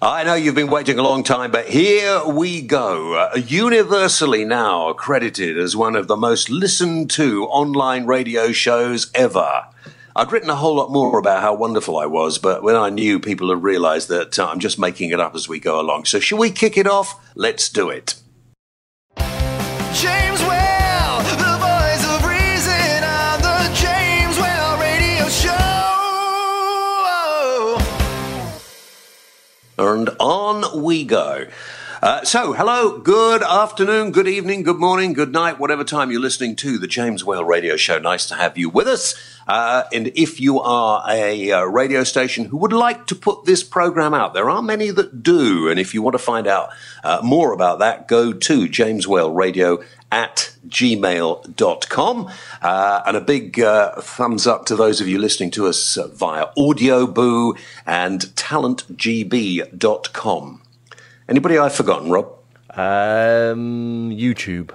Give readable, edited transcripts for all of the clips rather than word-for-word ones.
I know you've been waiting a long time, but here we go. Universally now accredited as one of the most listened to online radio shows ever. I'd written a whole lot more about how wonderful I was, but when I knew, people had realised that I'm just making it up as we go along. So shall we kick it off? Let's do it. James Well, the voice of reason on the James Well radio show. And on we go. So, hello, good afternoon, good evening, good morning, good night, whatever time you're listening to the James Well Radio Show. Nice to have you with us. And if you are a radio station who would like to put this program out, there are many that do. And if you want to find out more about that, go to jameswellradio@gmail.com. And a big thumbs up to those of you listening to us via Audioboo and talentgb.com. Anybody I've forgotten, Rob? YouTube.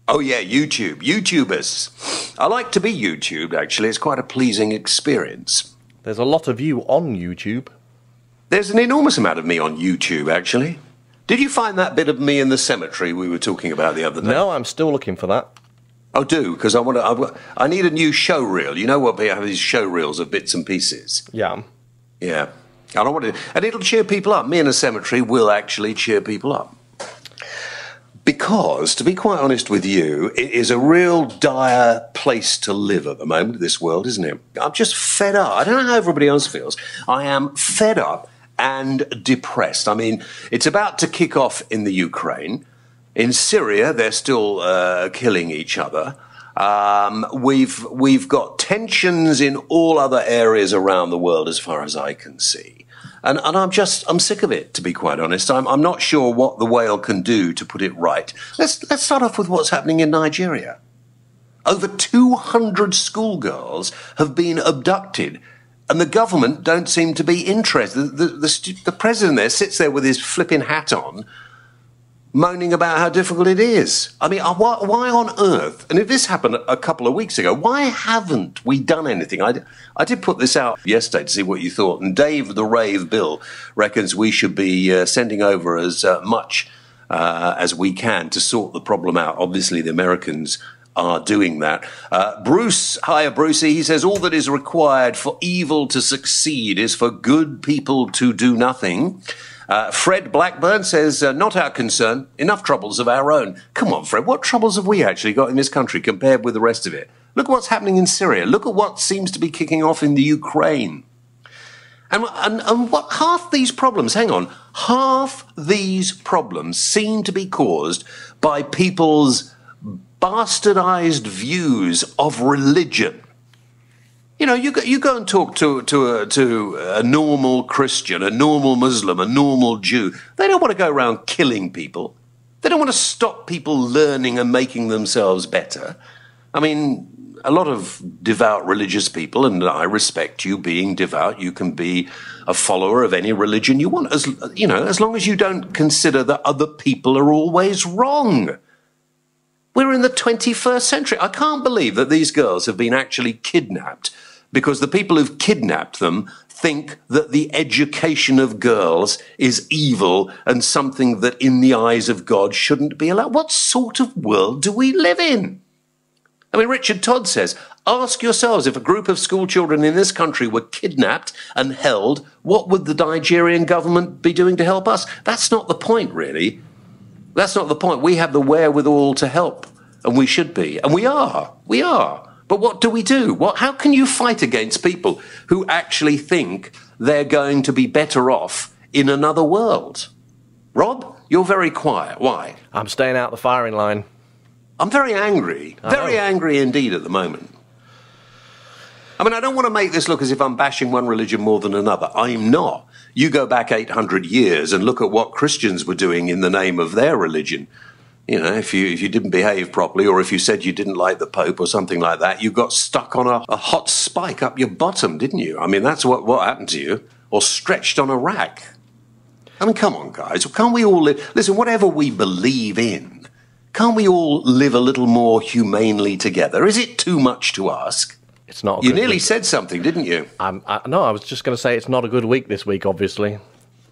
Oh, yeah, YouTube. YouTubers. I like to be YouTubed, actually. It's quite a pleasing experience. There's a lot of you on YouTube. There's an enormous amount of me on YouTube, actually. Did you find that bit of me in the cemetery we were talking about the other day? No, I'm still looking for that. Oh, do, because I need a new show reel. You know what? We have these show reels of bits and pieces. Yeah. Yeah. I don't want to, and it'll cheer people up. Me in a cemetery will actually cheer people up. Because, to be quite honest with you, it is a real dire place to live at the moment, this world, isn't it? I'm just fed up. I don't know how everybody else feels. I am fed up and depressed. I mean, it's about to kick off in the Ukraine. In Syria, they're still killing each other. We've got tensions in all other areas around the world as far as I can see. And I'm sick of it, to be quite honest. I'm not sure what the whale can do to put it right. Let's start off with what's happening in Nigeria. Over 200 schoolgirls have been abducted, and the government don't seem to be interested. The president there sits there with his flipping hat on, moaning about how difficult it is. I mean, why on earth? And if this happened a couple of weeks ago, why haven't we done anything? I did put this out yesterday to see what you thought, and Dave the Rave Bill reckons we should be sending over as much as we can to sort the problem out. Obviously, the Americans are doing that. Bruce, hiya Brucey, he says, all that is required for evil to succeed is for good people to do nothing. Fred Blackburn says, not our concern, enough troubles of our own. Come on, Fred, what troubles have we actually got in this country compared with the rest of it? Look at what's happening in Syria. Look at what seems to be kicking off in the Ukraine. And what half these problems, hang on, half these problems seem to be caused by people's bastardized views of religion. You know, you go and talk to a normal Christian, a normal Muslim, a normal Jew. They don't want to go around killing people. They don't want to stop people learning and making themselves better. I mean, a lot of devout religious people, and I respect you being devout. You can be a follower of any religion you want, as long as you don't consider that other people are always wrong. We're in the 21st century. I can't believe that these girls have been actually kidnapped because the people who've kidnapped them think that the education of girls is evil and something that in the eyes of God shouldn't be allowed. What sort of world do we live in? I mean, Richard Todd says, ask yourselves, if a group of school children in this country were kidnapped and held, what would the Nigerian government be doing to help us? That's not the point, really. That's not the point. We have the wherewithal to help, and we should be. And we are. We are. But what do we do? How can you fight against people who actually think they're going to be better off in another world? Rob, you're very quiet. Why? I'm staying out the firing line. I'm very angry. Very angry indeed at the moment. I mean, I don't want to make this look as if I'm bashing one religion more than another. I'm not. You go back 800 years and look at what Christians were doing in the name of their religion. You know, if you didn't behave properly, or if you said you didn't like the Pope or something like that, you got stuck on a hot spike up your bottom, didn't you? I mean, that's what happened to you. Or stretched on a rack. I mean, come on, guys. Can't we all live... Listen, whatever we believe in, can't we all live a little more humanely together? Is it too much to ask? It's not. You nearly said something, didn't you? No, I was just going to say it's not a good week this week, obviously.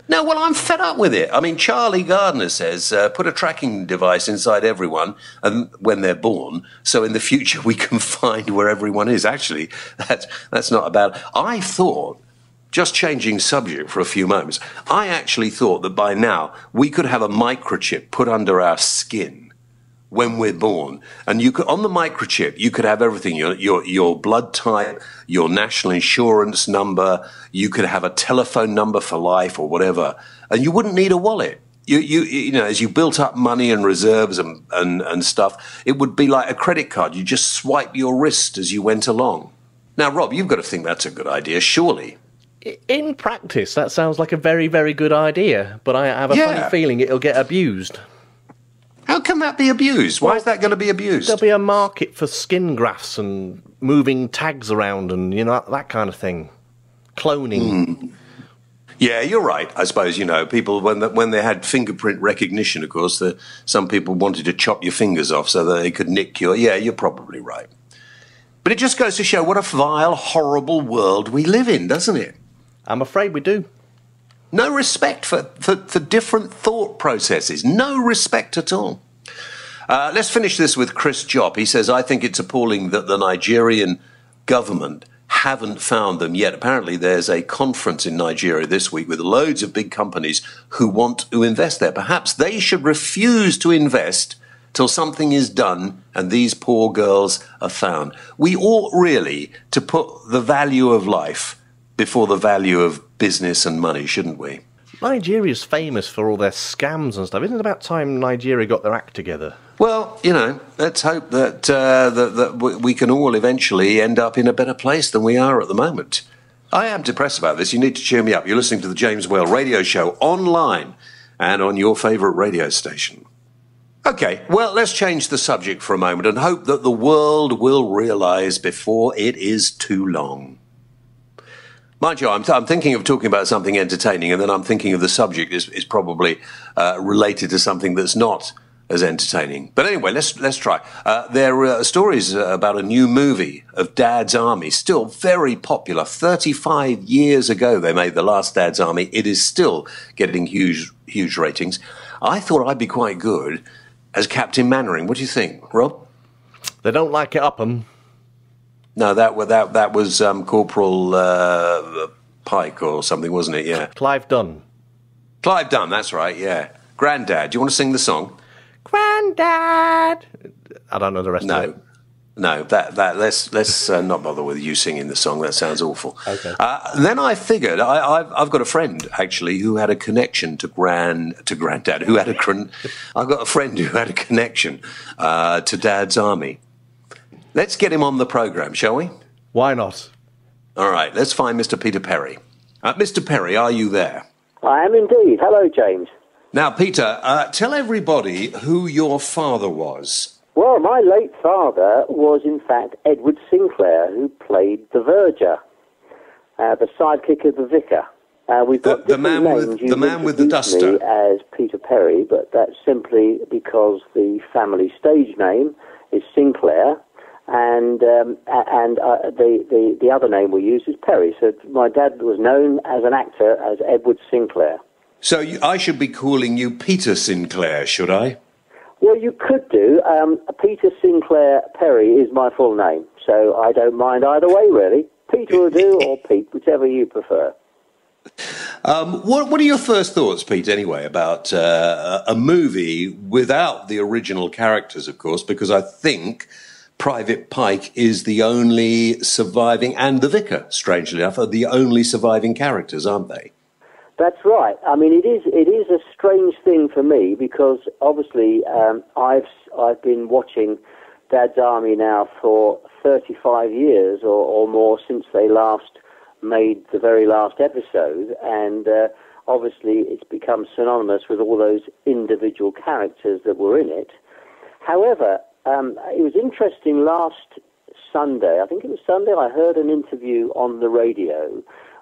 No, well, I'm fed up with it. I mean, Charlie Gardner says, put a tracking device inside everyone and when they're born, so in the future we can find where everyone is. Actually, that's not a bad... I thought, just changing subject for a few moments, I actually thought that by now we could have a microchip put under our skin when we're born, and you could, on the microchip, you could have everything: your blood type, your national insurance number. You could have a telephone number for life or whatever, and you wouldn't need a wallet. You know, as you built up money and reserves and stuff, it would be like a credit card. You just swipe your wrist as you went along. Now, Rob, you've got to think that's a good idea, surely. In practice, that sounds like a very, very good idea, but I have a funny feeling it'll get abused. How can that be abused? Why is that going to be abused? There'll be a market for skin grafts and moving tags around and, you know, that kind of thing. Cloning. Yeah, you're right. I suppose, you know, people, when they had fingerprint recognition, of course, some people wanted to chop your fingers off so that they could nick your... Yeah, you're probably right. But it just goes to show what a vile, horrible world we live in, doesn't it? I'm afraid we do. No respect for different thought processes. No respect at all. Let's finish this with Chris Jopp. He says, I think it's appalling that the Nigerian government haven't found them yet. Apparently there's a conference in Nigeria this week with loads of big companies who want to invest there. Perhaps they should refuse to invest till something is done and these poor girls are found. We ought really to put the value of life before the value of business and money, shouldn't we? Nigeria's famous for all their scams and stuff. Isn't it about time Nigeria got their act together? Well, you know, let's hope that we can all eventually end up in a better place than we are at the moment. I am depressed about this. You need to cheer me up. You're listening to the James Whale radio show online and on your favourite radio station. OK, well, let's change the subject for a moment and hope that the world will realise before it is too long. Mind you, I'm thinking of talking about something entertaining, and then I'm thinking of the subject is probably related to something that's not as entertaining. But anyway, let's try. There are stories about a new movie of Dad's Army, still very popular. 35 years ago they made the last Dad's Army. It is still getting huge ratings. I thought I'd be quite good as Captain Mannering. What do you think, Rob? They don't like it up 'em. No, that was Corporal Pike or something, wasn't it? Yeah. Clive Dunn. Clive Dunn, that's right, yeah. Grandad, do you want to sing the song? Grandad! I don't know the rest of it. No, let's not bother with you singing the song. That sounds awful. Okay. Then I figured I've got a friend actually who had a connection to Granddad. I've got a friend who had a connection to Dad's Army. Let's get him on the programme, shall we? Why not? All right, let's find Mr. Peter Perry. Mr. Perry, are you there? I am indeed. Hello, James. Now, Peter, tell everybody who your father was. Well, my late father was, in fact, Edward Sinclair, who played the Verger, the sidekick of the vicar. We've got the man with the duster. Me as Peter Perry, but that's simply because the family stage name is Sinclair, and the other name we use is Perry. So my dad was known as an actor as Edward Sinclair. So I should be calling you Peter Sinclair, should I? Well, you could do. Peter Sinclair Perry is my full name, so I don't mind either way, really. Peter will do, or Pete, whichever you prefer. What are your first thoughts, Pete, anyway, about a movie without the original characters, of course, because I think Private Pike is the only surviving, and the Vicar, strangely enough, are the only surviving characters, aren't they? That's right. I mean, it is a strange thing for me because obviously I've been watching Dad's Army now for 35 years or more since they last made the very last episode, and obviously it's become synonymous with all those individual characters that were in it. However, it was interesting last Sunday, I think it was Sunday, I heard an interview on the radio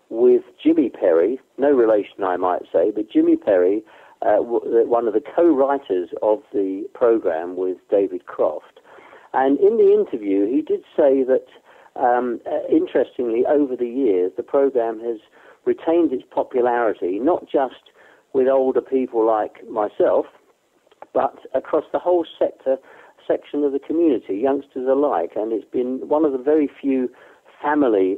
with Jimmy Perry, no relation I might say, but Jimmy Perry, one of the co-writers of the programme with David Croft. And in the interview he did say that, interestingly, over the years the programme has retained its popularity, not just with older people like myself, but across the whole section of the community, youngsters alike. And it's been one of the very few family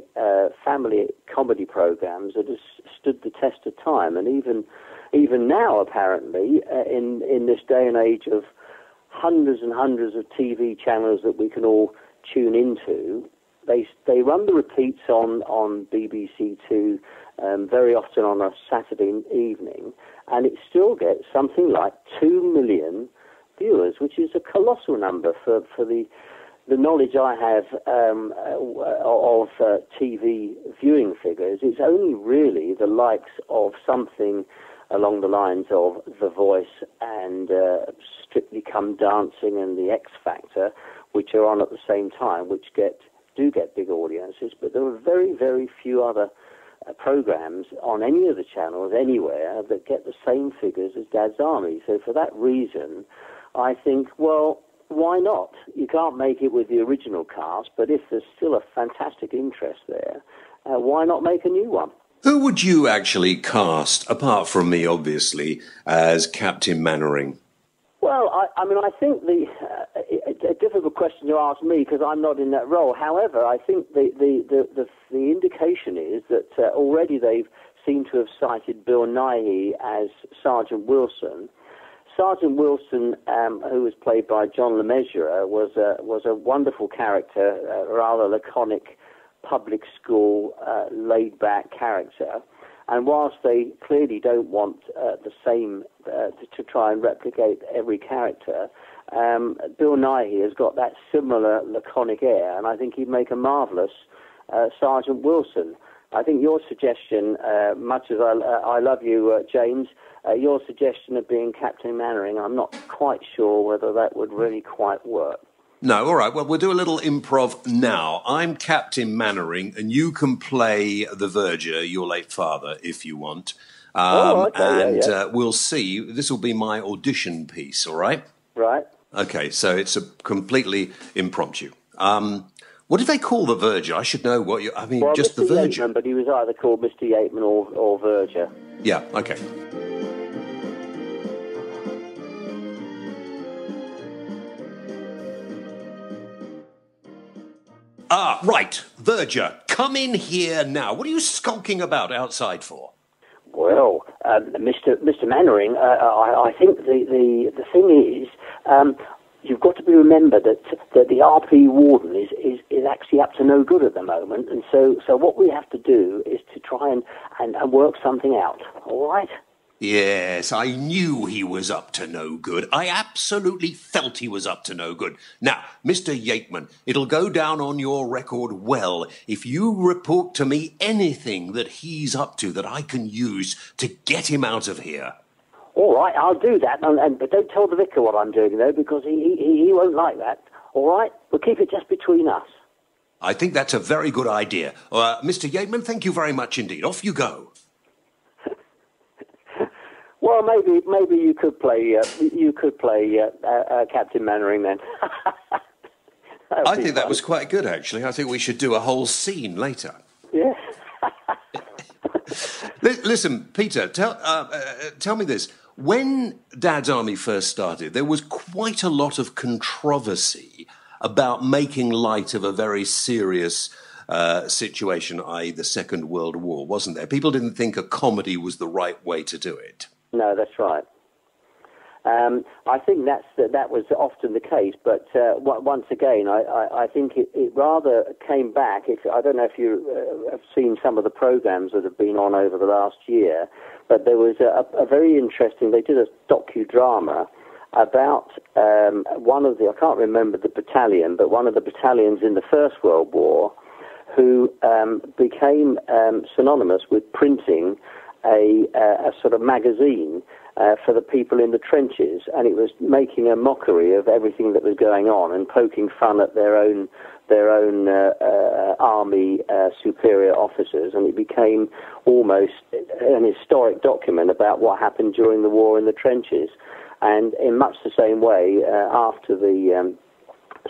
comedy programs that has stood the test of time. And even now, apparently, in this day and age of hundreds and hundreds of TV channels that we can all tune into, they run the repeats on BBC Two very often on a Saturday evening, and it still gets something like 2 million viewers, which is a colossal number for the knowledge I have of TV viewing figures. It's only really the likes of something along the lines of The Voice and Strictly Come Dancing and The X Factor, which are on at the same time, which do get big audiences. But there are very, very few other programs on any of the channels anywhere that get the same figures as Dad's Army. So for that reason, I think, well, why not? You can't make it with the original cast, but if there's still a fantastic interest there, why not make a new one? Who would you actually cast, apart from me, obviously, as Captain Mannering? Well, I mean, I think a difficult question to ask me because I'm not in that role. However, I think the indication is that already they've seemed to have cited Bill Nighy as Sergeant Wilson. Sergeant Wilson, who was played by John LeMessurier, was a wonderful character, a rather laconic, public school, laid-back character. And whilst they clearly don't want the same to try and replicate every character, Bill Nighy has got that similar laconic air, and I think he'd make a marvellous Sergeant Wilson. I think your suggestion, much as I love you, James, your suggestion of being Captain Mannering, I'm not quite sure whether that would really quite work. No, all right. Well, we'll do a little improv now. I'm Captain Mannering, and you can play the Verger, your late father, if you want. Okay, yeah. We'll see. This will be my audition piece, all right? Right. Okay, so it's a completely impromptu. What did they call the Verger? I should know what you... I mean, well, just Mr. the Verger. Yateman, but he was either called Mr. Yateman or Verger. Yeah, okay. Ah, right. Verger, come in here now. What are you skulking about outside for? Well, Mr. Mannering, I think the thing is, you've got to be remembered that the RP warden is actually up to no good at the moment, and so what we have to do is to try and work something out. All right? Yes, I knew he was up to no good. I absolutely felt he was up to no good. Now, Mr. Yateman, it'll go down on your record well if you report to me anything that he's up to that I can use to get him out of here. All right, I'll do that, but don't tell the vicar what I'm doing, though, because he won't like that. All right? We'll keep it just between us. I think that's a very good idea. Mr. Yateman, thank you very much indeed. Off you go. Well, maybe you could play Captain Mannering then. I think that was quite good, actually. I think we should do a whole scene later. Yeah. Listen, Peter, tell me this. When Dad's Army first started, there was quite a lot of controversy about making light of a very serious situation, i.e. the Second World War, wasn't there? People didn't think a comedy was the right way to do it. No, that's right. I think that was often the case, but once again, I think it rather came back. I don't know if you have seen some of the programs that have been on over the last year, but there was a very interesting. They did a docudrama about one of the, I can't remember the battalion, but one of the battalions in the First World War who became synonymous with printing a sort of magazine for the people in the trenches, and it was making a mockery of everything that was going on and poking fun at their own army superior officers, and it became almost an historic document about what happened during the war in the trenches. And in much the same way, after the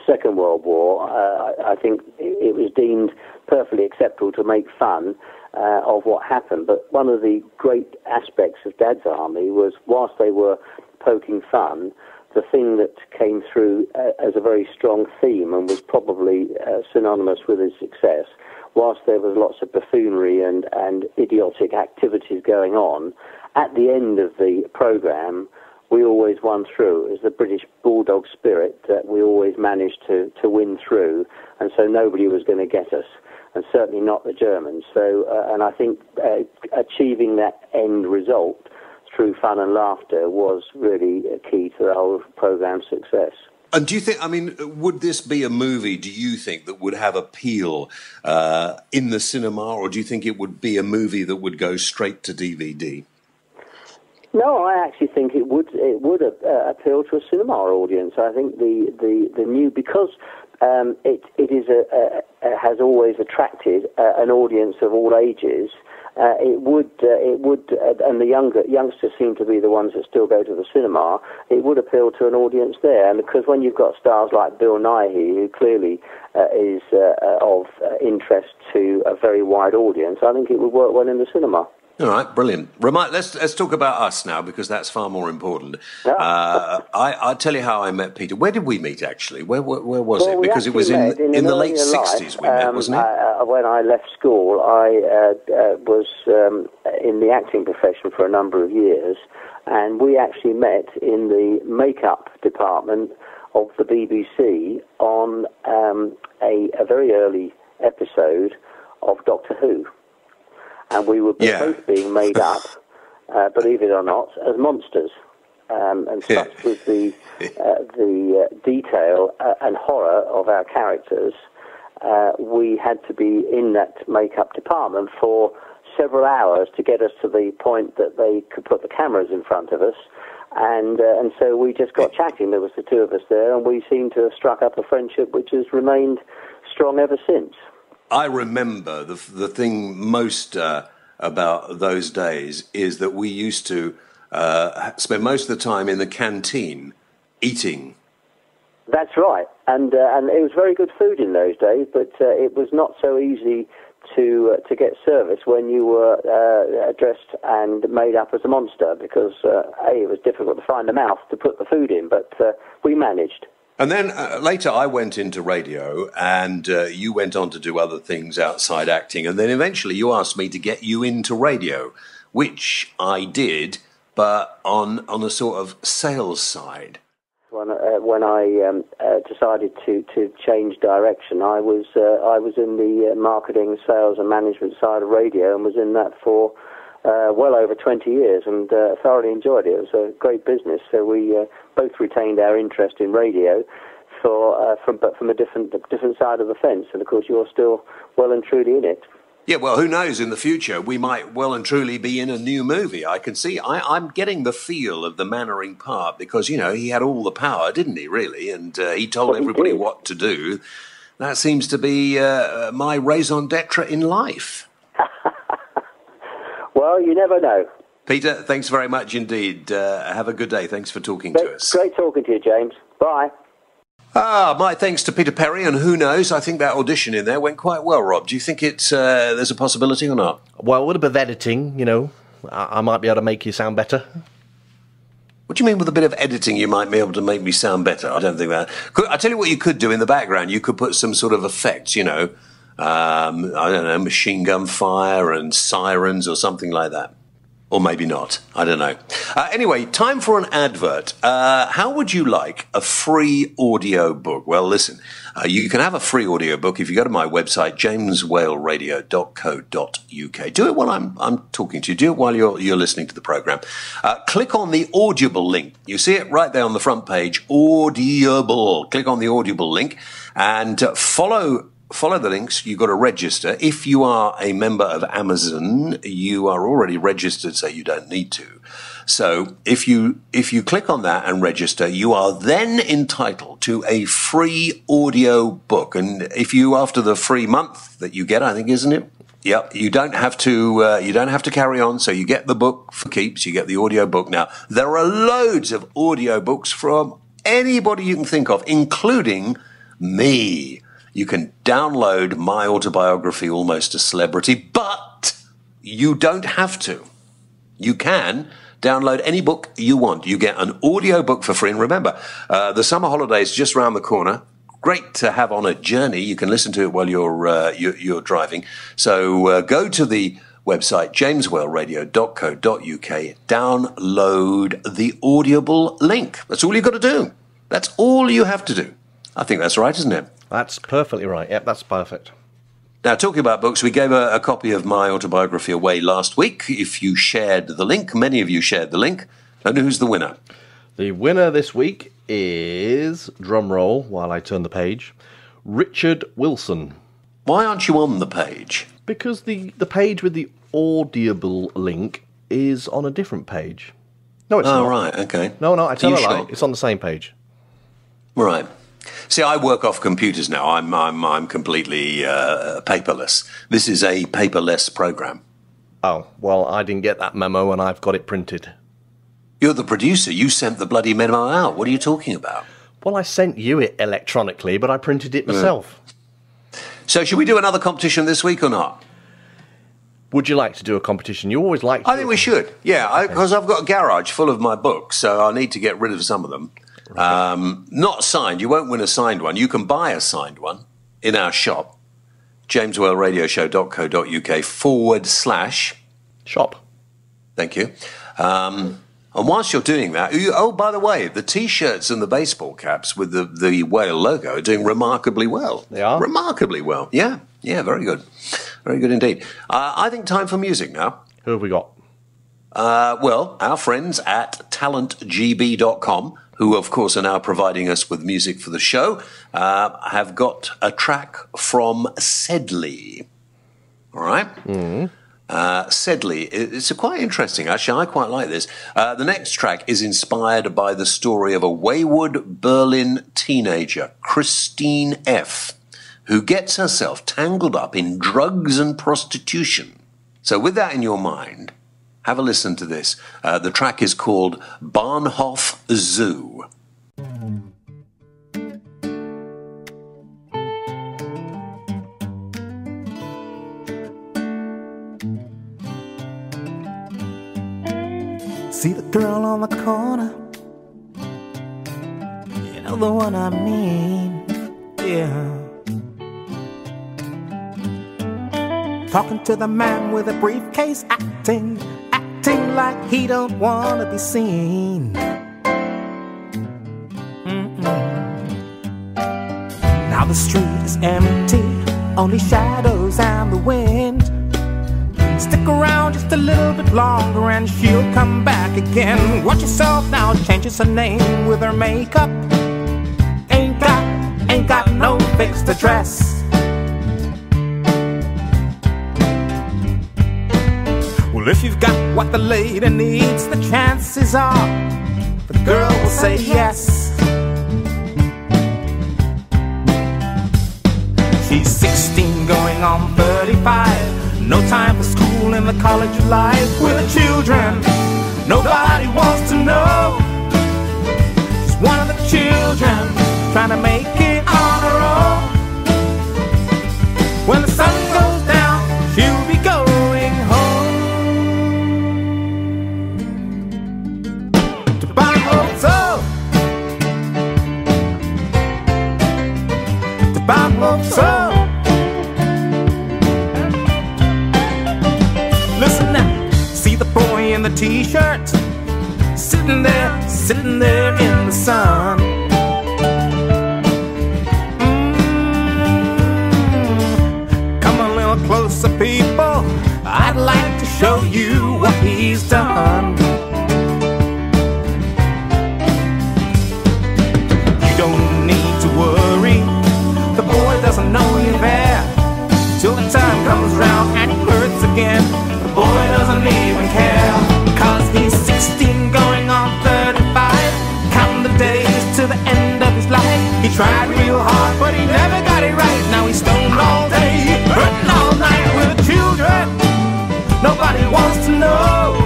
Second World War, I think it was deemed perfectly acceptable to make fun of what happened. But one of the great aspects of Dad's Army was, whilst they were poking fun, the thing that came through as a very strong theme and was probably synonymous with his success, whilst there was lots of buffoonery and idiotic activities going on, at the end of the programme, we always won through. It was the British bulldog spirit that we always managed to win through, and so nobody was going to get us, and certainly not the Germans. So, and I think achieving that end result through fun and laughter was really key to the whole programme's success. And do you think, I mean, would this be a movie, do you think, that would have appeal in the cinema, or do you think it would be a movie that would go straight to DVD? No, I actually think it would appeal to a cinema audience. I think the new, because it has always attracted an audience of all ages. It would, and the youngsters seem to be the ones that still go to the cinema. It would appeal to an audience there, and because when you've got stars like Bill Nighy, who clearly is of interest to a very wide audience, I think it would work well in the cinema. All right, brilliant. Let's talk about us now, because that's far more important. I'll tell you how I met Peter. Where did we meet, actually? Where was it? Because it was in the late 60s we met, wasn't it? When I left school, I was in the acting profession for a number of years, and we actually met in the makeup department of the BBC on a very early episode of Doctor Who. And we were both being made up, believe it or not, as monsters. And such was the detail and horror of our characters. We had to be in that makeup department for several hours to get us to the point that they could put the cameras in front of us. And so we just got chatting. There was the two of us there, and we seemed to have struck up a friendship which has remained strong ever since. I remember the thing most about those days is that we used to spend most of the time in the canteen eating. That's right, and it was very good food in those days, but it was not so easy to get service when you were dressed and made up as a monster, because it was difficult to find a mouth to put the food in, but we managed. And then later I went into radio, and you went on to do other things outside acting. And then eventually you asked me to get you into radio, which I did, but on a sort of sales side. When I decided to change direction, I was in the marketing, sales and management side of radio, and was in that for well over 20 years, and thoroughly enjoyed it. It was a great business, so we both retained our interest in radio, but from a different side of the fence. And of course, you're still well and truly in it. Yeah, well, who knows? In the future, we might well and truly be in a new movie. I can see. I'm getting the feel of the Mannering part, because he had all the power, didn't he? Really, and he told everybody what to do. That seems to be my raison d'etre in life. Well, you never know. Peter, thanks very much indeed. Have a good day. Thanks for talking to us. Great talking to you, James. Bye. My thanks to Peter Perry, and who knows, I think that audition in there went quite well, Rob. Do you think there's a possibility or not? Well, with a bit of editing, I might be able to make you sound better. What do you mean with a bit of editing you might be able to make me sound better? I don't think that... I tell you what you could do in the background. You could put some sort of effects, I don't know, machine gun fire and sirens or something like that. Or maybe not. I don't know. Anyway, time for an advert. How would you like a free audio book? Well, listen, you can have a free audio book if you go to my website, jameswhaleradio.co.uk. Do it while I'm talking to you. Do it while you're listening to the program. Click on the Audible link. You see it right there on the front page, Audible. Click on the Audible link and follow the links. You've got to register. If you are a member of Amazon, you are already registered, so you don't need to. So if you click on that and register, you are then entitled to a free audio book. And if you, after the free month that you get, I think, isn't it? Yep. You don't have to carry on. So you get the book for keeps. You get the audio book. Now, there are loads of audio books from anybody you can think of, including me. You can download my autobiography, Almost a Celebrity, but you don't have to. You can download any book you want. You get an audio book for free. And remember, the summer holidays just round the corner. Great to have on a journey. You can listen to it while you're driving. So go to the website, jameswellradio.co.uk. Download the Audible link. That's all you've got to do. That's all you have to do. I think that's right, isn't it? That's perfectly right. Yep, that's perfect. Now, talking about books, we gave a copy of my autobiography away last week. If you shared the link, many of you shared the link. And who's the winner? The winner this week is, drum roll while I turn the page, Richard Wilson. Why aren't you on the page? Because the page with the Audible link is on a different page. No, it's not. Oh, right, okay. No, I tell a lie. Sure? It's on the same page. Right. See, I work off computers now. I'm completely paperless. This is a paperless program. Oh, well, I didn't get that memo and I've got it printed. You're the producer. You sent the bloody memo out. What are you talking about? Well, I sent you it electronically, but I printed it myself. So should we do another competition this week or not? Would you like to do a competition? You always like to. I think we should. Yeah, because I've got a garage full of my books, so I need to get rid of some of them. Not signed. You won't win a signed one. You can buy a signed one in our shop, jameswellradioshow.co.uk /shop. Thank you. And whilst you're doing that, by the way, the T-shirts and the baseball caps with the whale logo are doing remarkably well. They are? Remarkably well. Yeah, very good. Very good indeed. I think time for music now. Who have we got? Well, our friends at talentgb.com, who, of course, are now providing us with music for the show, have got a track from Sedleigh. All right? Mm-hmm. Sedleigh, it's quite interesting, actually. I quite like this. The next track is inspired by the story of a wayward Berlin teenager, Christine F., who gets herself tangled up in drugs and prostitution. So with that in your mind, have a listen to this. The track is called Bahnhof Zoo. See the girl on the corner, you know the one I mean, yeah. Talking to the man with a briefcase, acting like he don't wanna be seen. Now the street is empty, only shadows and the wind. Stick around just a little bit longer and she'll come back again. Watch yourself now, changes her name with her makeup. Ain't got no fixed address. Well, if you've got what the lady needs, the chances are the girl will say yes. She's 16 going on 35. No time for school in the college life. With her children, nobody wants to know. She's one of the children trying to make it on her own. When the sun goes down, she'll be going home to Bahnhof Zoo. To Bahnhof Zoo. Listen now, see the boy in the t-shirt, sitting there in the sun. Come a little closer, people, I'd like to show you what he's done. You don't need to worry, the boy doesn't know you're there, till the time comes round and he hurts again. The boy doesn't even care, 'cause he's 16 going on 35, counting the days to the end of his life. He tried real hard, but he never got it right. Now he's stoned all day, hurting all night with the children. Nobody wants to know.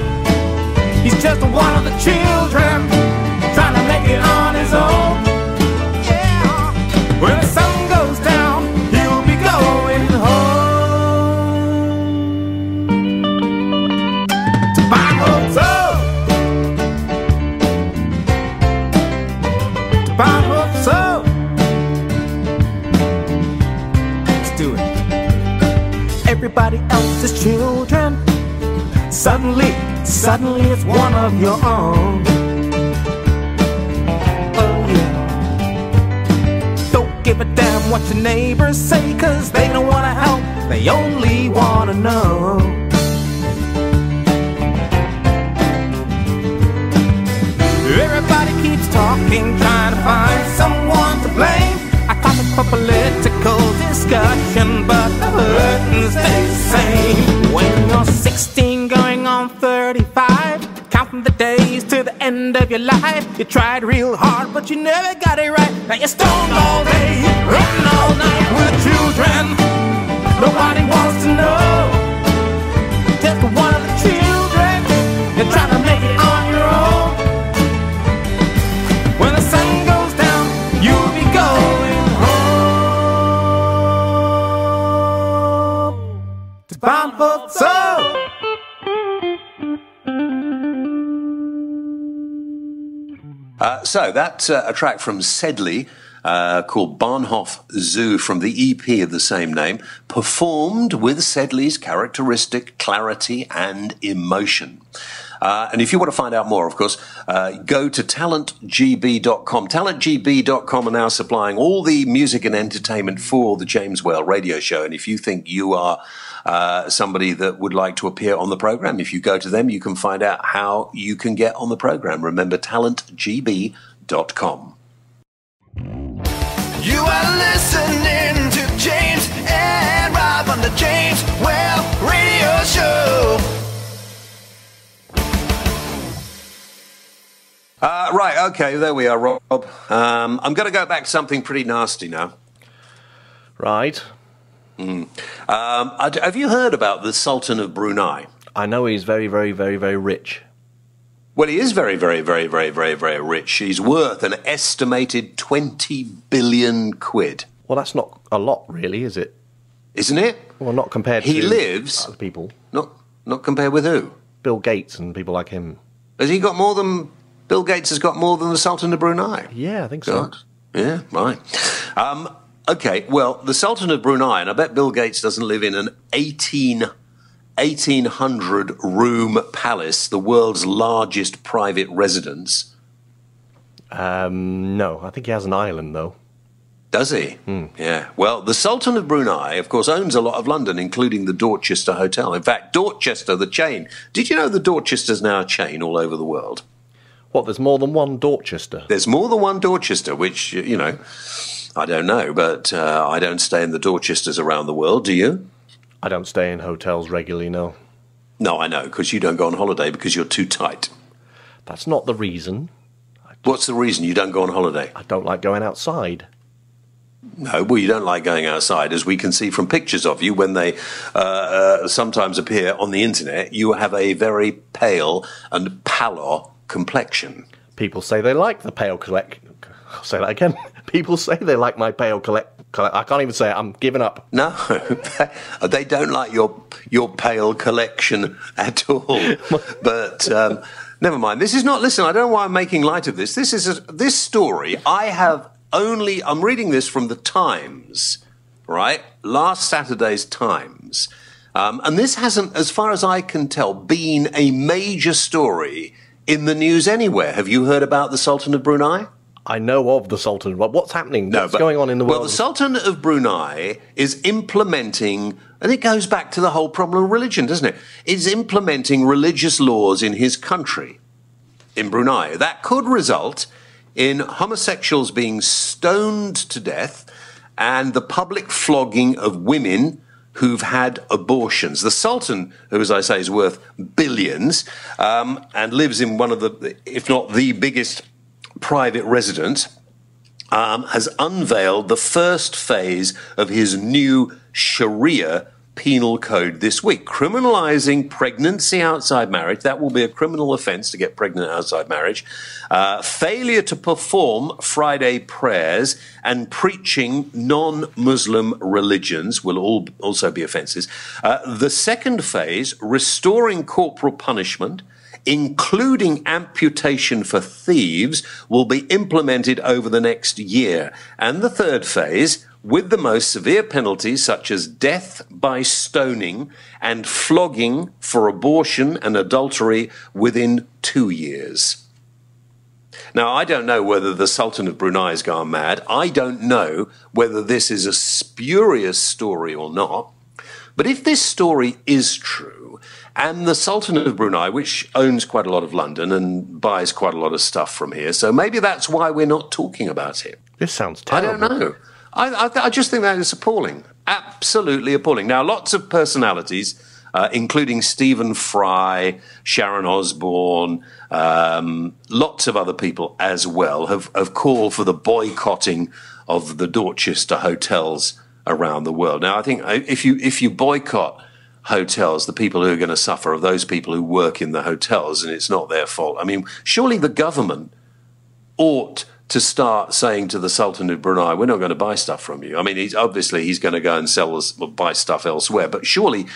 He's just one of the children, trying to make it on his own. Yeah. When the sun goes down, he'll be going home. his children. Suddenly it's one of your own. Oh yeah. Don't give a damn what your neighbors say, 'cause they don't wanna help, they only wanna know. Everybody keeps talking, trying to find someone to blame. I call it for political discussion, but the burden stays the same. When you're 16 going on 35, counting the days to the end of your life, you tried real hard, but you never got it right. Now you're stoned all day, running all night with children. Nobody wants to know. Just one of the children, you're trying to make it on your own. When the sun goes down, you'll be going home to bound for soul. So that's a track from Sedleigh called Bahnhof Zoo from the EP of the same name, performed with Sedleigh's characteristic clarity and emotion. And if you want to find out more, of course, go to talentgb.com. Talentgb.com are now supplying all the music and entertainment for the James Whale radio show. And if you think you are somebody that would like to appear on the program, if you go to them, you can find out how you can get on the program. Remember, talentgb.com. You are listening to James and Rob on the James Whale radio show. Right, okay, there we are, Rob. I'm going to go back to something pretty nasty now. Right. Have you heard about the Sultan of Brunei? I know he's very, very, very, very rich. Well, he is very, very, very, very, very, very rich. He's worth an estimated 20 billion quid. Well, that's not a lot, really, is it? Isn't it? Well, not compared He to lives... other people. Not compared with who? Bill Gates and people like him. Has he got more than... Bill Gates has got more than the Sultan of Brunei? Yeah, I think so. God. Yeah, right. Okay, well, the Sultan of Brunei, and I bet Bill Gates doesn't live in an 1,800-room palace, the world's largest private residence. No, I think he has an island, though. Does he? Yeah. Well, the Sultan of Brunei, of course, owns a lot of London, including the Dorchester Hotel. In fact, Dorchester, the chain. Did you know the Dorchester's now a chain all over the world? What, there's more than one Dorchester? There's more than one Dorchester, which, you know, I don't know, but I don't stay in the Dorchesters around the world, do you? I don't stay in hotels regularly, no. No, I know, because you don't go on holiday because you're too tight. That's not the reason. What's the reason you don't go on holiday? I don't like going outside. No, well, you don't like going outside, as we can see from pictures of you when they sometimes appear on the internet. You have a very pale and pallor complexion. People say they like the pale I'll say that again. People say they like my pale I can't even say it. I'm giving up. No, they don't like your pale collection at all. But never mind. This is not. Listen, I don't know why I'm making light of this. This story. I'm reading this from the Times, right? Last Saturday's Times, and this hasn't, as far as I can tell, been a major story in the news anywhere. Have you heard about the Sultan of Brunei? I know of the Sultan, but what's happening? What's going on in the world? Well, the Sultan of Brunei is implementing, and it goes back to the whole problem of religion, doesn't it? It's implementing religious laws in his country, in Brunei. That could result in homosexuals being stoned to death and the public flogging of women who've had abortions. The Sultan, who, as I say, is worth billions, and lives in one of the, if not the biggest private residence, has unveiled the first phase of his new Sharia penal code this week, criminalizing pregnancy outside marriage. That will be a criminal offense to get pregnant outside marriage. Failure to perform Friday prayers and preaching non-Muslim religions will all also be offenses. The second phase, restoring corporal punishment, including amputation for thieves, will be implemented over the next year. And the third phase, with the most severe penalties such as death by stoning and flogging for abortion and adultery within 2 years. Now, I don't know whether the Sultan of Brunei has gone mad. I don't know whether this is a spurious story or not. But if this story is true, and the Sultan of Brunei, which owns quite a lot of London and buys quite a lot of stuff from here, so maybe that's why we're not talking about it. This sounds terrible. I don't know. I just think that is appalling. Absolutely appalling. Now, lots of personalities, including Stephen Fry, Sharon Osbourne, lots of other people as well, have called for the boycotting of the Dorchester hotels around the world. Now, I think if you boycott hotels, the people who are going to suffer are those people who work in the hotels, and it's not their fault. I mean, surely the government ought to start saying to the Sultan of Brunei, we're not going to buy stuff from you. I mean, he's going to go and buy stuff elsewhere, but surely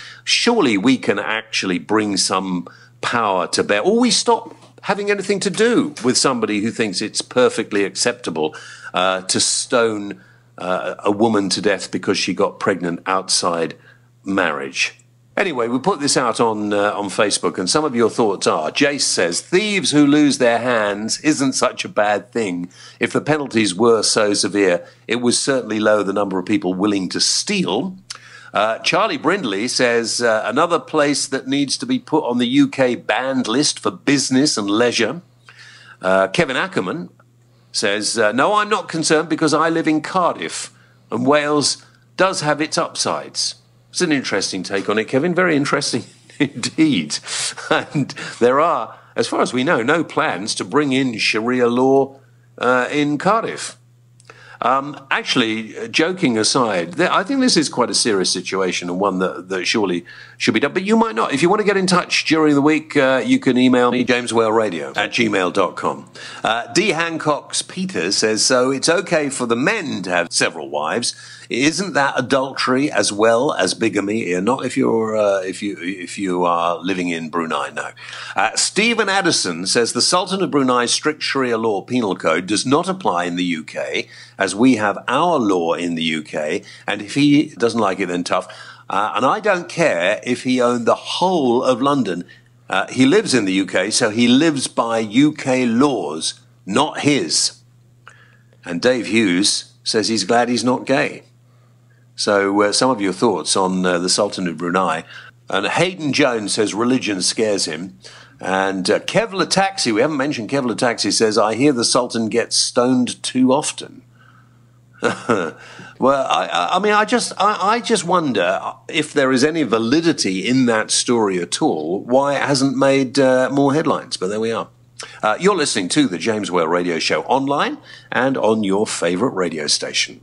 we can actually bring some power to bear, or we stop having anything to do with somebody who thinks it's perfectly acceptable to stone a woman to death because she got pregnant outside marriage. Anyway, we put this out on Facebook, and some of your thoughts are, Jace says, thieves who lose their hands isn't such a bad thing. If the penalties were so severe, it would certainly lower the number of people willing to steal. Charlie Brindley says, another place that needs to be put on the UK banned list for business and leisure. Kevin Ackerman says, no, I'm not concerned because I live in Cardiff, and Wales does have its upsides. It's an interesting take on it, Kevin. Very interesting indeed. And there are, as far as we know, no plans to bring in Sharia law in Cardiff. Actually, joking aside, I think this is quite a serious situation and one that surely should be done. But you might not. If you want to get in touch during the week, you can email me, jameswhaleradio@gmail.com. D. Hancock's Peter says, so it's okay for the men to have several wives. Isn't that adultery as well as bigamy? Not if you are living in Brunei, no. Stephen Addison says the Sultan of Brunei's strict Sharia law penal code does not apply in the UK, as we have our law in the UK, and if he doesn't like it, then tough. And I don't care if he owned the whole of London. He lives in the UK, so he lives by UK laws, not his. And Dave Hughes says he's glad he's not gay. So some of your thoughts on the Sultan of Brunei. And Hayden Jones says religion scares him. And Kevlar Taxi, we haven't mentioned Kevlar Taxi, says, I hear the Sultan gets stoned too often. Well, I just wonder if there is any validity in that story at all, why it hasn't made more headlines. But there we are. You're listening to the James Whale Radio Show online and on your favourite radio station.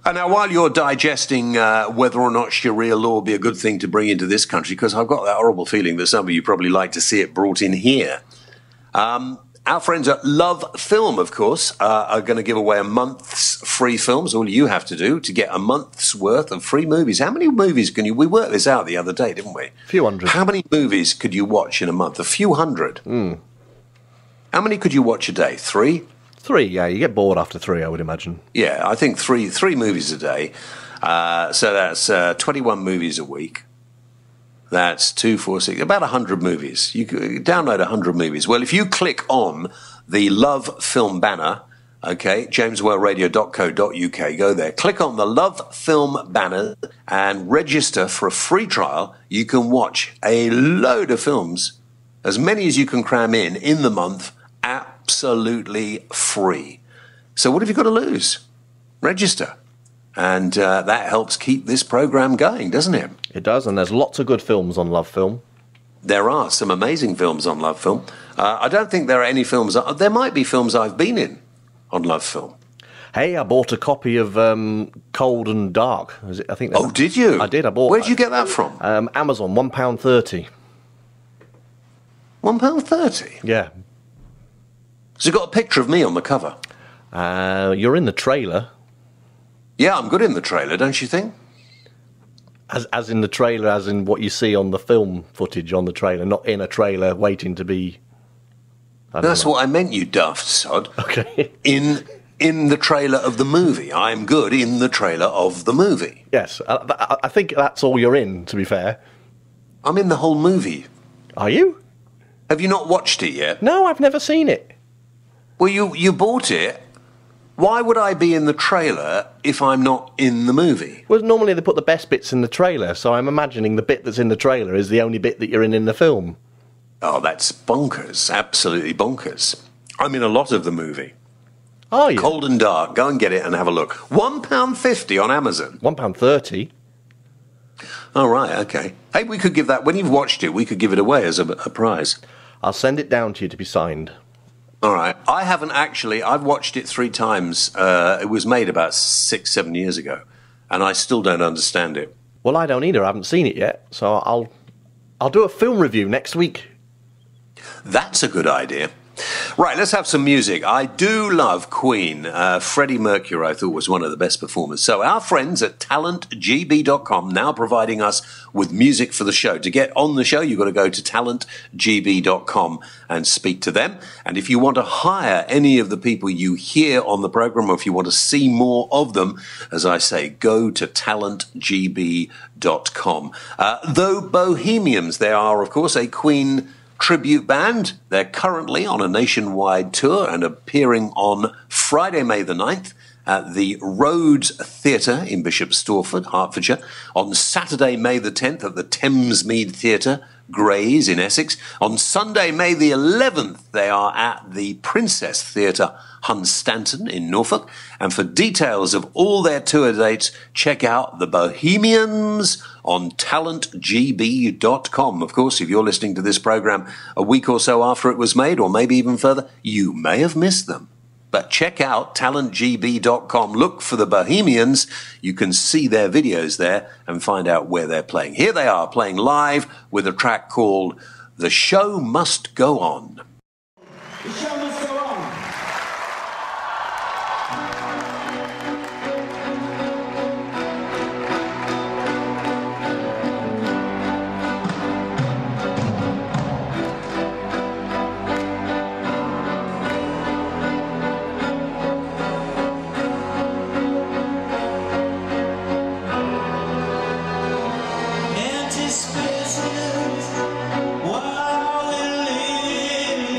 And now, while you're digesting whether or not Sharia law would be a good thing to bring into this country, because I've got that horrible feeling that some of you probably like to see it brought in here, our friends at Love Film, of course, are going to give away a month's free films. All you have to do to get a month's worth of free movies. How many movies can you... We worked this out the other day, didn't we? A few hundred. How many movies could you watch in a month? A few hundred. Mm. How many could you watch a day? 3? 3, yeah. You get bored after 3, I would imagine. Yeah, I think three movies a day. So that's 21 movies a week. That's 2, 4, 6, about 100 movies. You could download 100 movies. Well, if you click on the Love Film banner, okay, jameswhaleradio.co.uk, go there, click on the Love Film banner and register for a free trial. You can watch a load of films, as many as you can cram in the month, absolutely free. So what have you got to lose? Register. And that helps keep this program going, doesn't it? It does, and there's lots of good films on Love Film. There are some amazing films on Love Film. I don't think there are any films... There might be films I've been in on Love Film. Hey, I bought a copy of Cold and Dark. I think. Oh, did you? I did. I bought. Where did you get that from? Amazon, £1.30. £1.30? Yeah. Has it got a picture of me on the cover? You're in the trailer. Yeah, I'm good in the trailer, don't you think? As in the trailer, as in what you see on the film footage on the trailer, not in a trailer waiting to be... That's what I meant, you daft sod. Okay. In in the trailer of the movie. I'm good in the trailer of the movie. Yes, I think that's all you're in, to be fair. I'm in the whole movie. Are you? Have you not watched it yet? No, I've never seen it. Well, you bought it. Why would I be in the trailer if I'm not in the movie? Well, normally they put the best bits in the trailer, so I'm imagining the bit that's in the trailer is the only bit that you're in the film. Oh, that's bonkers. Absolutely bonkers. I'm in a lot of the movie. Are you? Cold and Dark. Go and get it and have a look. £1.50 on Amazon. £1.30. Oh, right, okay. Hey, we could give that, when you've watched it, we could give it away as a prize. I'll send it down to you to be signed. All right. I haven't actually. I've watched it 3 times. It was made about 6-7 years ago, and I still don't understand it. Well, I don't either. I haven't seen it yet, so I'll do a film review next week. That's a good idea. Right, let's have some music. I do love Queen. Freddie Mercury, I thought, was one of the best performers. So our friends at talentgb.com now providing us with music for the show. To get on the show, you've got to go to talentgb.com and speak to them. And if you want to hire any of the people you hear on the program, or if you want to see more of them, as I say, go to talentgb.com. Though Bohemians, they are, of course, a Queen tribute band. They're currently on a nationwide tour and appearing on Friday, May the 9th at the Rhodes Theatre in Bishop Stortford, Hertfordshire. On Saturday, May the 10th at the Thamesmead Theatre, Grays in Essex. On Sunday, May the 11th, they are at the Princess Theatre, Hunstanton in Norfolk. And for details of all their tour dates, check out the Bohemians on talentgb.com. Of course, if you're listening to this program a week or so after it was made, or maybe even further, you may have missed them. But check out talentgb.com. Look for the Bohemians. You can see their videos there and find out where they're playing. Here they are, playing live with a track called The Show Must Go On. The show must go on. Empty spaces while we're living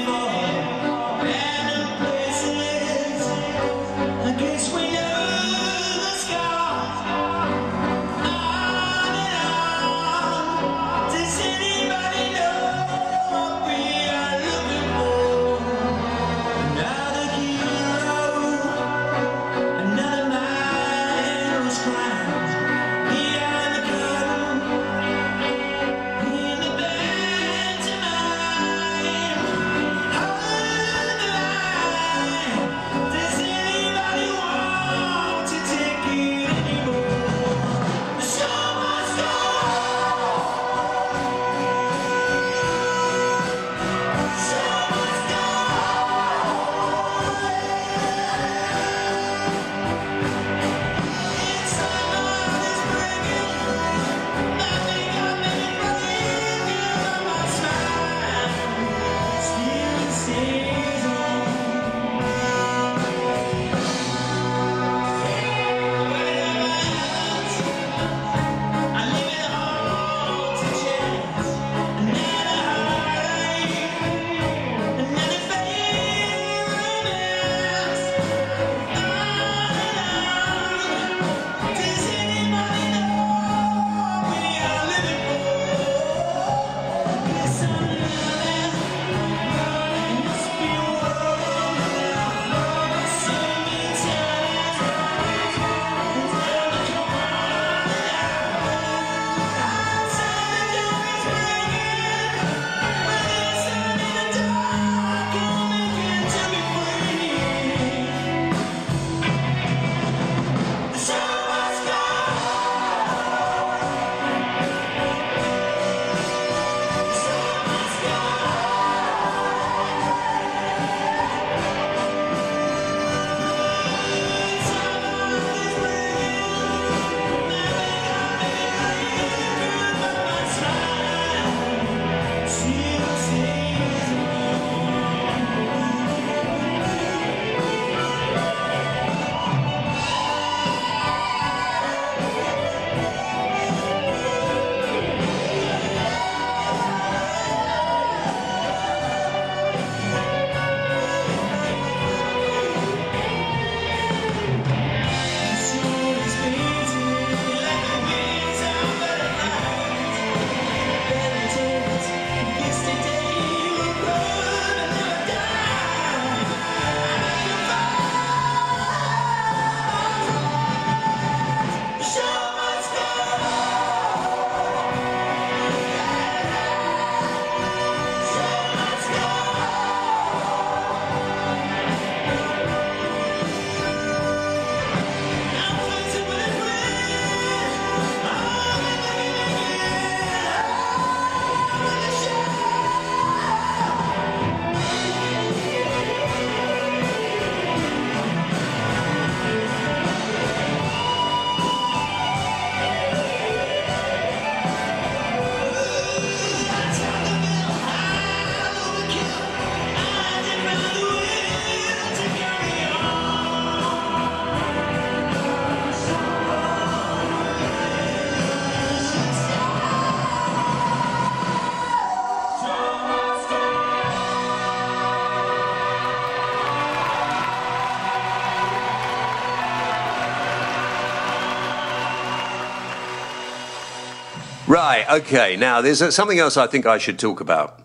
Right, okay. Now, there's something else I think I should talk about.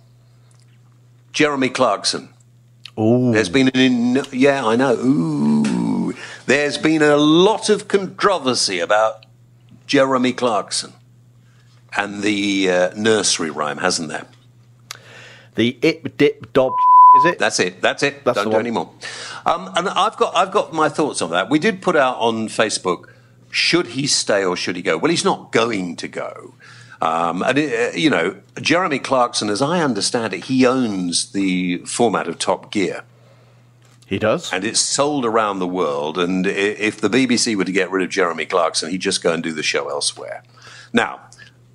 Jeremy Clarkson. Ooh. There's been yeah, I know. Ooh. There's been a lot of controversy about Jeremy Clarkson and the nursery rhyme, hasn't there? The ip dip dob, is it? That's it. That's Don't do any more. And I've got my thoughts on that. We did put out on Facebook, should he stay or should he go? Well, he's not going to go. You know, Jeremy Clarkson, as I understand it, he owns the format of Top Gear. He does. And it's sold around the world. And if the BBC were to get rid of Jeremy Clarkson, he'd just go and do the show elsewhere. Now,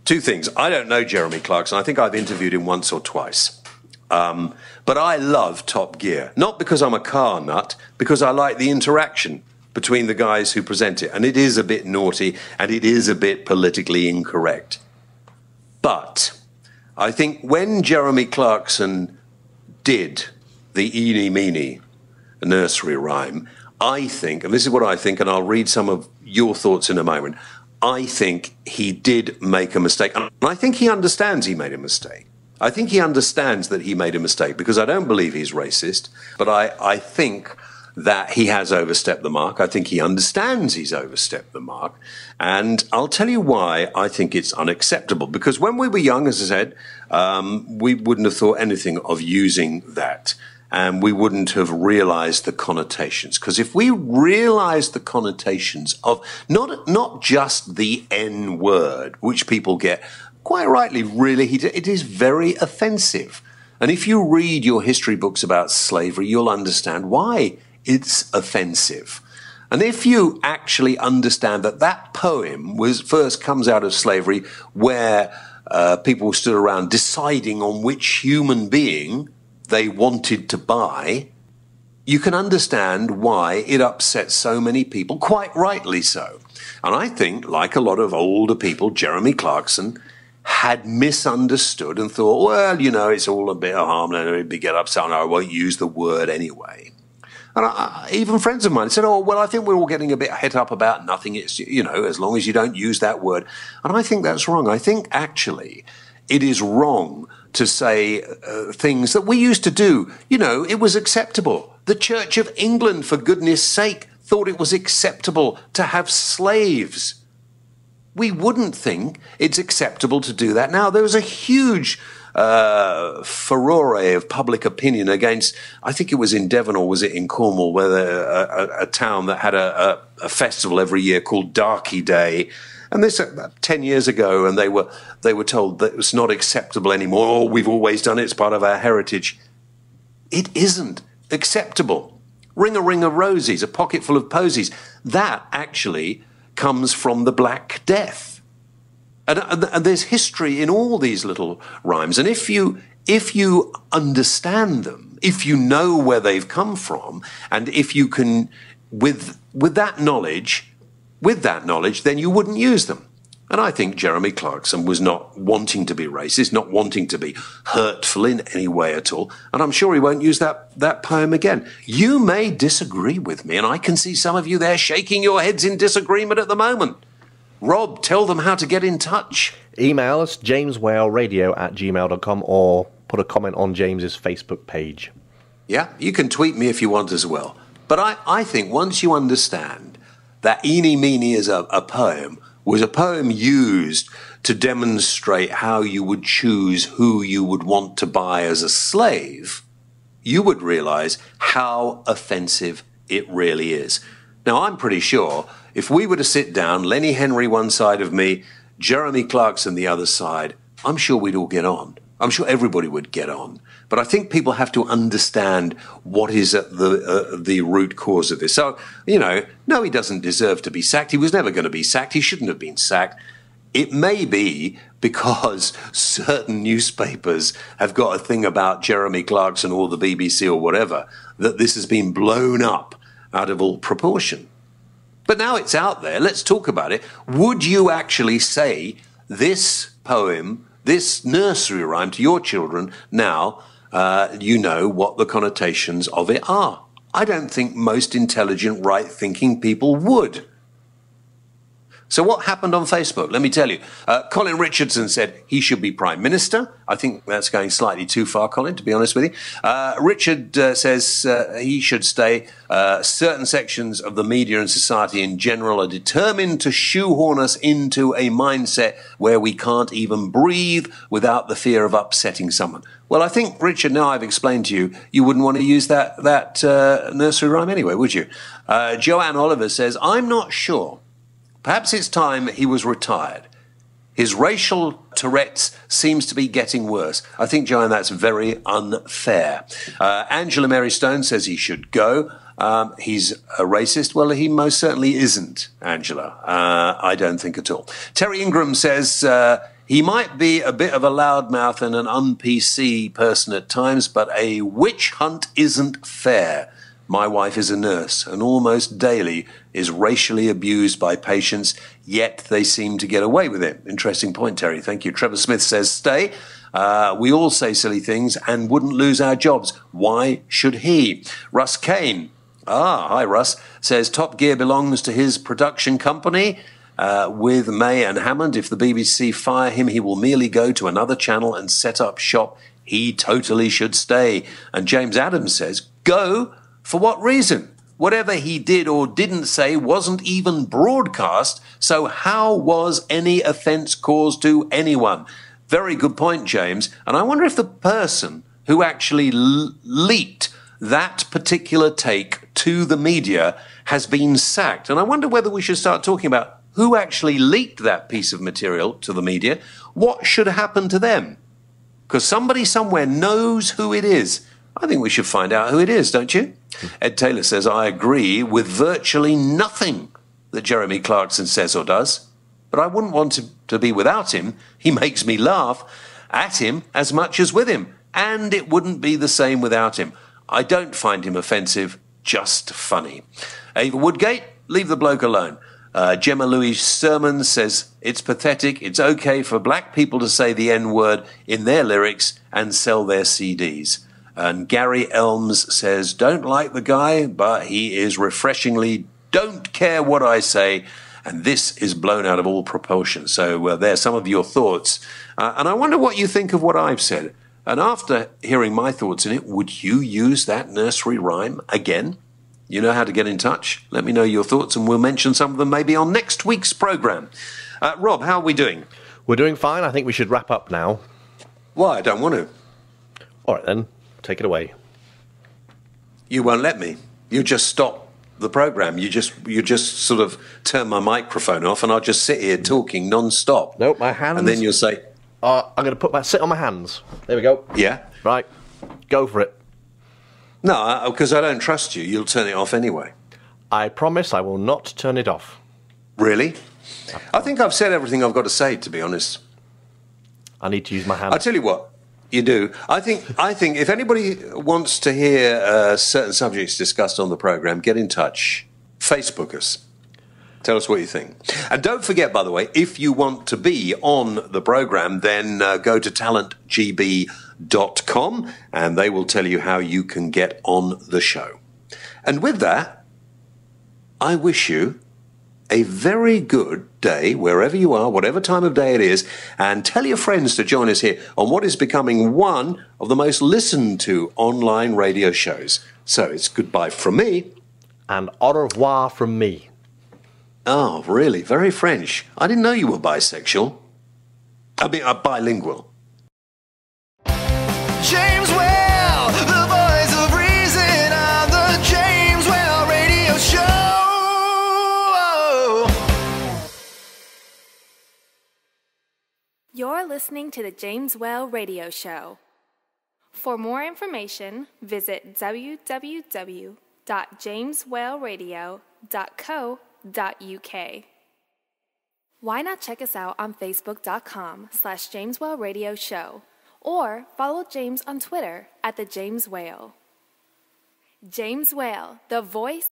two things. I don't know Jeremy Clarkson. I think I've interviewed him once or twice. But I love Top Gear. Not because I'm a car nut, because I like the interaction between the guys who present it. And it is a bit naughty and it is a bit politically incorrect. But I think when Jeremy Clarkson did the Eeny Meeny nursery rhyme, I think, and this is what I think, and I'll read some of your thoughts in a moment, I think he did make a mistake. And I think he understands he made a mistake. I think he understands that he made a mistake, because I don't believe he's racist, but I think that he has overstepped the mark. I think he understands he's overstepped the mark. And I'll tell you why I think it's unacceptable. Because when we were young, as I said, we wouldn't have thought anything of using that. And we wouldn't have realized the connotations. Because if we realized the connotations of not just the N word, which people get quite rightly, really, it is very offensive. And if you read your history books about slavery, you'll understand why it's offensive. And if you actually understand that that poem first comes out of slavery, where people stood around deciding on which human being they wanted to buy, you can understand why it upset so many people, quite rightly so. And I think, like a lot of older people, Jeremy Clarkson had misunderstood and thought, well, you know, it's all a bit of harm, and he'd get upset, and I won't use the word anyway. And even friends of mine said, oh, well, I think we're all getting a bit het up about nothing. It's, you know, as long as you don't use that word. And I think that's wrong. I think actually it is wrong to say things that we used to do. You know, it was acceptable. The Church of England, for goodness sake, thought it was acceptable to have slaves. We wouldn't think it's acceptable to do that now. There was a huge furore of public opinion against, I think it was in Devon or was it in Cornwall, where a town that had a festival every year called Darky Day. And this 10 years ago, and they were told that it was not acceptable anymore. Oh, we've always done it, it's part of our heritage. It isn't acceptable. Ring a ring of rosies, a pocket full of posies. That actually comes from the Black Death. And there's history in all these little rhymes. And if you understand them, if you know where they've come from, and if you can, with that knowledge, then you wouldn't use them. And I think Jeremy Clarkson was not wanting to be racist, not wanting to be hurtful in any way at all. And I'm sure he won't use that poem again. You may disagree with me, and I can see some of you there shaking your heads in disagreement at the moment. Rob, tell them how to get in touch. Email us, jameswhaleradio@gmail.com, or put a comment on James's Facebook page. Yeah, you can tweet me if you want as well. But I think once you understand that Eeny Meeny is a poem, was a poem used to demonstrate how you would choose who you would want to buy as a slave, you would realize how offensive it really is. Now, I'm pretty sure if we were to sit down, Lenny Henry one side of me, Jeremy Clarkson the other side, I'm sure we'd all get on. I'm sure everybody would get on. But I think people have to understand what is at the root cause of this. So, you know, no, he doesn't deserve to be sacked. He was never going to be sacked. He shouldn't have been sacked. It may be because certain newspapers have got a thing about Jeremy Clarkson or the BBC or whatever, that this has been blown up out of all proportion. But now it's out there. Let's talk about it. Would you actually say this poem, this nursery rhyme to your children now, you know what the connotations of it are? I don't think most intelligent, right-thinking people would. So what happened on Facebook? Let me tell you. Colin Richardson said he should be Prime Minister. I think that's going slightly too far, Colin, to be honest with you. Richard says he should stay. Certain sections of the media and society in general are determined to shoehorn us into a mindset where we can't even breathe without the fear of upsetting someone. Well, I think, Richard, now I've explained to you, you wouldn't want to use that nursery rhyme anyway, would you? Joanne Oliver says, I'm not sure. Perhaps it's time he was retired. His racial Tourette's seems to be getting worse. I think, Joanne, that's very unfair. Angela Mary Stone says he should go. He's a racist. Well, he most certainly isn't, Angela. I don't think at all. Terry Ingram says he might be a bit of a loudmouth and an un-PC person at times, but a witch hunt isn't fair. My wife is a nurse and almost daily is racially abused by patients, yet they seem to get away with it. Interesting point, Terry. Thank you. Trevor Smith says, stay. We all say silly things and wouldn't lose our jobs. Why should he? Russ Kane. Hi, Russ. Says Top Gear belongs to his production company. With May and Hammond, if the BBC fire him, he will merely go to another channel and set up shop. He totally should stay. And James Adams says, go? For what reason? Whatever he did or didn't say wasn't even broadcast, so how was any offence caused to anyone? Very good point, James. And I wonder if the person who actually leaked that particular take to the media has been sacked. And I wonder whether we should start talking about who actually leaked that piece of material to the media. What should happen to them? Because somebody somewhere knows who it is. I think we should find out who it is, don't you? Ed Taylor says, I agree with virtually nothing that Jeremy Clarkson says or does, but I wouldn't want to be without him. He makes me laugh at him as much as with him, and it wouldn't be the same without him. I don't find him offensive, just funny. Ava Woodgate, leave the bloke alone. Gemma Louis Sermon says, it's pathetic. It's okay for black people to say the N-word in their lyrics and sell their CDs. And Gary Elms says, don't like the guy, but he is refreshingly don't care what I say. And this is blown out of all proportion. So there's some of your thoughts. And I wonder what you think of what I've said. And after hearing my thoughts in it, would you use that nursery rhyme again? You know how to get in touch. Let me know your thoughts and we'll mention some of them maybe on next week's programme. Rob, how are we doing? We're doing fine. I think we should wrap up now. Why? I don't want to. All right, then. Take it away. You won't let me. You just stop the programme. You just sort of turn my microphone off and I'll just sit here talking non-stop. Nope, my hands... And then you'll say... I'm going to sit on my hands. There we go. Yeah? Right. Go for it. No, because I don't trust you. You'll turn it off anyway. I promise I will not turn it off. Really? I think I've said everything I've got to say, to be honest. I need to use my hands. I'll tell you what. You do. I think if anybody wants to hear certain subjects discussed on the programme, get in touch. Facebook us. Tell us what you think. And don't forget, by the way, if you want to be on the programme, then go to talentgb.com and they will tell you how you can get on the show. And with that, I wish you a very good day, wherever you are, whatever time of day it is, and tell your friends to join us here on what is becoming one of the most listened to online radio shows. So it's goodbye from me. And au revoir from me. Oh, really? Very French. I didn't know you were bisexual. I mean, bilingual. James Well, the voice of reason on the James Well Radio Show. You're listening to the James Well Radio Show. For more information, visit www.jameswellradio.co.uk. Why not check us out on Facebook.com/James Well Radio Show or follow James on Twitter @the James Whale. James Whale, the voice